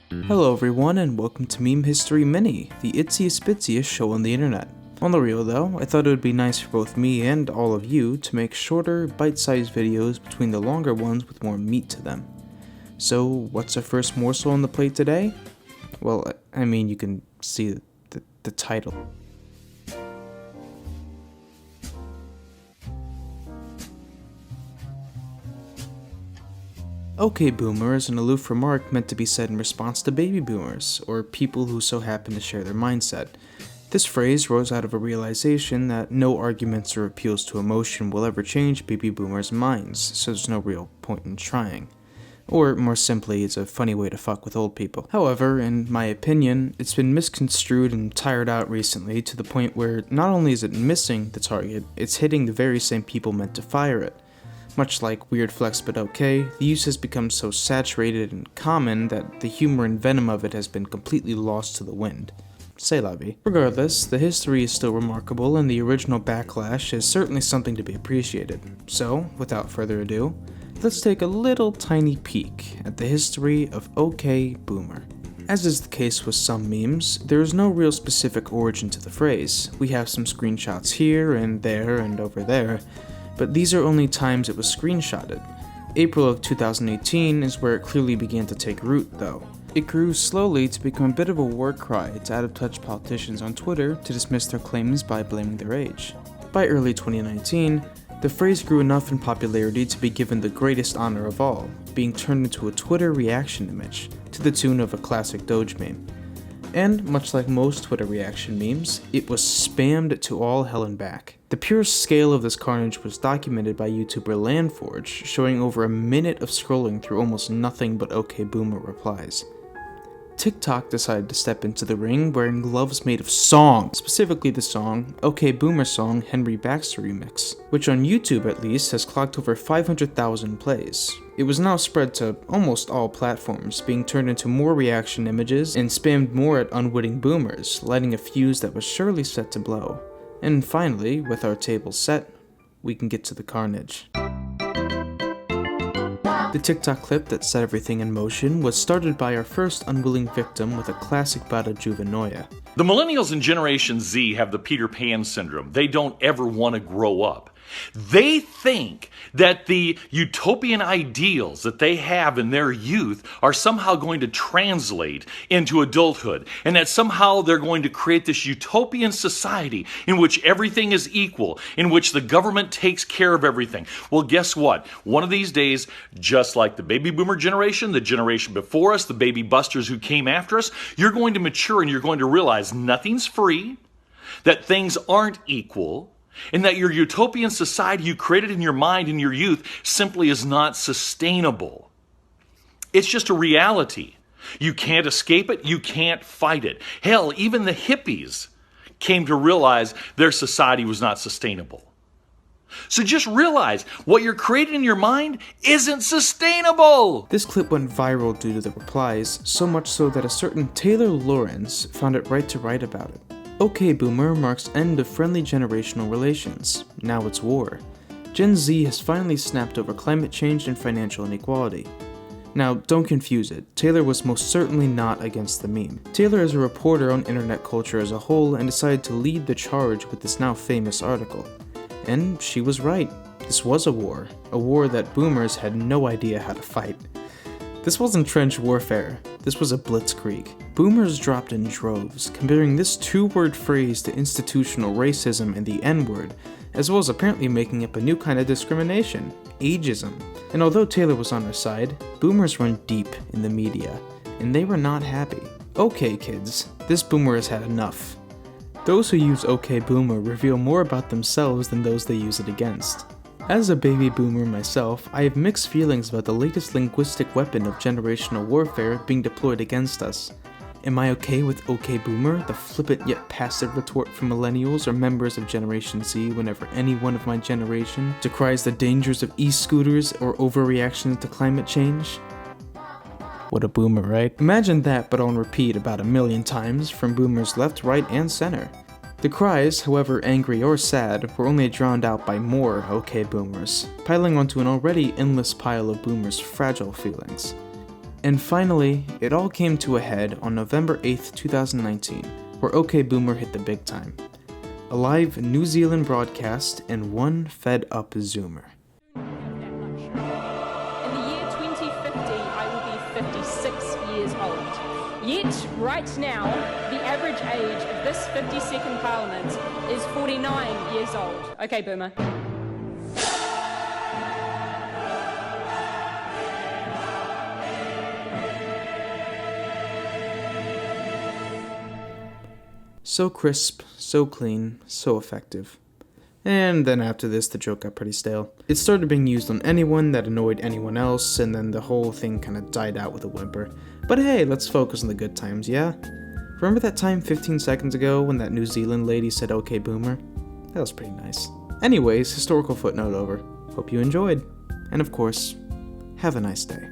Hello everyone and welcome to Meme History Mini, the itziest bitsiest show on the internet. On the real though, I thought it would be nice for both me and all of you to make shorter, bite-sized videos between the longer ones with more meat to them. So what's our first morsel on the plate today? Well, I mean you can see the title. Okay boomer is an aloof remark meant to be said in response to baby boomers, or people who so happen to share their mindset. This phrase rose out of a realization that no arguments or appeals to emotion will ever change baby boomers' minds, so there's no real point in trying. Or, more simply, it's a funny way to fuck with old people. However, in my opinion, it's been misconstrued and tired out recently to the point where not only is it missing the target, it's hitting the very same people meant to fire it. Much like weird flex but okay, the use has become so saturated and common that the humor and venom of it has been completely lost to the wind. C'est la vie. Regardless, the history is still remarkable and the original backlash is certainly something to be appreciated. So, without further ado, let's take a little tiny peek at the history of OK Boomer. As is the case with some memes, there is no real specific origin to the phrase. We have some screenshots here and there and over there, but these are only times it was screenshotted. April of 2018 is where it clearly began to take root, though. It grew slowly to become a bit of a war cry to out-of-touch politicians on Twitter to dismiss their claims by blaming their age. By early 2019, the phrase grew enough in popularity to be given the greatest honor of all, being turned into a Twitter reaction image, to the tune of a classic Doge meme. And, much like most Twitter reaction memes, it was spammed to all hell and back. The pure scale of this carnage was documented by YouTuber Landforge, showing over a minute of scrolling through almost nothing but OK Boomer replies. TikTok decided to step into the ring wearing gloves made of song, specifically the song OK Boomer song Henry Baxter Remix, which on YouTube at least has clocked over 500,000 plays. It was now spread to almost all platforms, being turned into more reaction images and spammed more at unwitting boomers, lighting a fuse that was surely set to blow. And finally, with our table set, we can get to the carnage. The TikTok clip that set everything in motion was started by our first unwilling victim with a classic bout of juvenoia. The millennials in Generation Z have the Peter Pan syndrome. They don't ever want to grow up. They think that the utopian ideals that they have in their youth are somehow going to translate into adulthood, and that somehow they're going to create this utopian society in which everything is equal, in which the government takes care of everything. Well, guess what? One of these days, just like the baby boomer generation, the generation before us, the baby busters who came after us, you're going to mature and you're going to realize nothing's free, that things aren't equal, and that your utopian society you created in your mind in your youth simply is not sustainable. It's just a reality. You can't escape it. You can't fight it. Hell, even the hippies came to realize their society was not sustainable. So just realize what you're creating in your mind isn't sustainable. This clip went viral due to the replies, so much so that a certain Taylor Lorenz found it right to write about it. OK Boomer marks end of friendly generational relations. Now it's war. Gen Z has finally snapped over climate change and financial inequality. Now, don't confuse it. Taylor was most certainly not against the meme. Taylor is a reporter on internet culture as a whole and decided to lead the charge with this now famous article. And she was right. This was a war that boomers had no idea how to fight. This wasn't trench warfare. This was a blitzkrieg. Boomers dropped in droves, comparing this two-word phrase to institutional racism and the N-word, as well as apparently making up a new kind of discrimination, ageism. And although Taylor was on her side, boomers run deep in the media, and they were not happy. Okay kids, this boomer has had enough. Those who use OK Boomer reveal more about themselves than those they use it against. As a baby boomer myself, I have mixed feelings about the latest linguistic weapon of generational warfare being deployed against us. Am I okay with OK Boomer, the flippant yet passive retort from millennials or members of Generation Z whenever any one of my generation decries the dangers of e-scooters or overreaction to climate change? What a boomer, right? Imagine that but on repeat about 1 million times from boomers left, right, and center. The cries, however angry or sad, were only drowned out by more OK boomers, piling onto an already endless pile of boomers' fragile feelings. And finally, it all came to a head on November 8th, 2019, where OK Boomer hit the big time. A live New Zealand broadcast and one fed-up Zoomer. In the year 2050, I will be 56 years old. Yet, right now, the average age of this 52nd Parliament is 49 years old. Okay, Boomer. So crisp, so clean, so effective. And then after this, the joke got pretty stale. It started being used on anyone that annoyed anyone else, and then the whole thing kinda died out with a whimper. But hey, let's focus on the good times, yeah? Remember that time 15 seconds ago when that New Zealand lady said "Okay, Boomer"? That was pretty nice. Anyways, historical footnote over. Hope you enjoyed. And of course, have a nice day.